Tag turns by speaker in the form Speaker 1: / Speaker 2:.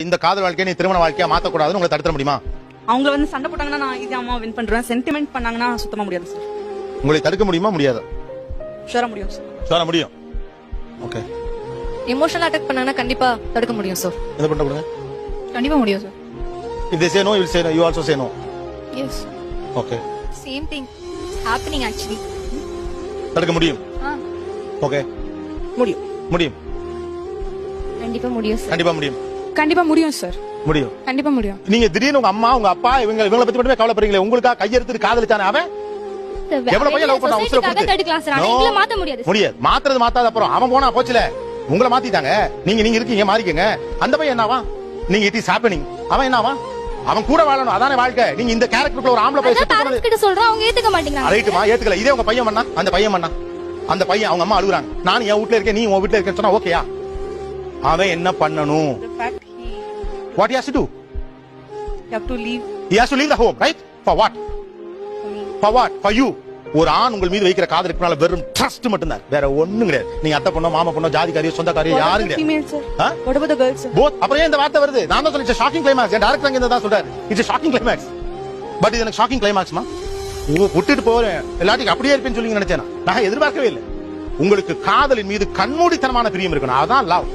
Speaker 1: இந்த காதல் வாழ்க்கையை நீ திருமண வாழ்க்கையா மாத்த கூடாதுன்னு உங்களை தடுக்க முடியுமா?
Speaker 2: அவங்க வந்து சண்டை போட்டாங்கன்னா நான் இது அம்மா வின் பண்றேன், சென்டிமெண்ட் பண்ணாங்கன்னா சுத்தமா முடியாது சார்.
Speaker 1: உங்களை தடுக்க முடியுமா? முடியாது.
Speaker 2: ஷூரா முடியும் சார்.
Speaker 1: ஷூரா முடியும். ஓகே.
Speaker 3: எமோஷனல் அட்டாக் பண்ணாங்கன்னா கண்டிப்பா தடுக்க முடியும் சார்.
Speaker 1: என்ன பண்ண கொடுங்க?
Speaker 3: கண்டிப்பா முடியும் sir.
Speaker 1: If they say no, you will say no. You also say no.
Speaker 3: Yes.
Speaker 1: Okay.
Speaker 3: Same thing happening actually.
Speaker 1: தடுக்க முடியும். ஓகே.
Speaker 2: முடியும்.
Speaker 1: முடியும்.
Speaker 3: கண்டிப்பா முடியும் சார்.
Speaker 1: கண்டிப்பா முடியும்.
Speaker 2: கண்டிப்பா முடியும் சார்.
Speaker 1: முடியும்.
Speaker 2: கண்டிப்பா முடியும்.
Speaker 1: நீங்க திடீர்னு உங்க அம்மா உங்க அப்பா இவங்களை பத்தி மட்டுமே கவலைப்படுறீங்களே, உங்களுக்கா கையெடுத்து காதலிச்சானே அவன் எவ்வளவு பையன் லவ் பண்ணா உசுர கொடுத்து
Speaker 3: தடுக்கலாம் சார். ஆனா எங்களை மாத்த முடியாது.
Speaker 1: முடியாது. மாத்தாத அப்புறம் அவன் போனா போச்சுல, உங்களை மாத்திட்டாங்க. நீங்க இருக்கீங்க, மாறிக்கங்க. அந்த பையன் என்னவா? நீங்க இட் இஸ் ஹேப்பனிங். அவன் என்னவா? அவன் கூட வாழணும், அதானே வாழ்க்கை. நீங்க இந்த கேரக்டருக்குள்ள ஒரு ஆம்பளை பையன் செட் பண்ணது
Speaker 3: கிட்ட சொல்றோம், அவங்க ஏத்துக்க மாட்டேங்கிறாங்க.
Speaker 1: ரைட்டுமா, ஏத்துக்கல. இதே உங்க பையன் பண்ணா, அந்த பையன் பண்ணா, அந்த பையன் அவங்க அம்மா அழுகுறாங்க, நான் என் வீட்ல இருக்கேன், நீ உன் வீட்ல இருக்கேன்னு சொன்னா ஓகேயா? அவன் என்ன பண்ணணும்?
Speaker 2: The fact
Speaker 1: What he has to do?
Speaker 2: you have to leave
Speaker 1: He has to leave the home, right? For what?
Speaker 2: for me.
Speaker 1: For what? For you. ஒரு ஆண் உங்கள் மீது வைக்கிற காதலுக்கு மேல வெறும் ட்ரஸ்ட் மட்டும்தான், வேற ஒண்ணும் கிடையாது. நீங்க அத்தை பொண்ணோ மாமா பொண்ணோ ஜாதிக்காரியோ சொந்தக்காரியோ யாரும் கிடையாது.
Speaker 2: Female sir. What about the girls sir?
Speaker 1: Both. அப்புறம் ஏன் இந்த வார்த்தை வருது? நான் தான் சொல்லிச்சேன் ஷாக்கிங் கிளைமாக்ஸ். என் டைரக்டர் அங்க தான் சொல்றாரு இட்ஸ் ஷாக்கிங் கிளைமாக்ஸ். பட் இது எனக்கு ஷாக்கிங் கிளைமாக்ஸ்மா. விட்டுட்டு போறேன் எல்லாத்தையும் அப்படியே இருப்பேன்னு சொல்லி நினைச்சேன். நான் எதிர்பார்க்கவே இல்லை. உங்களுக்கு காதலின் மீது கண்மூடித்தனமான பிரியம் இருக்கணும், அதான் லவ்.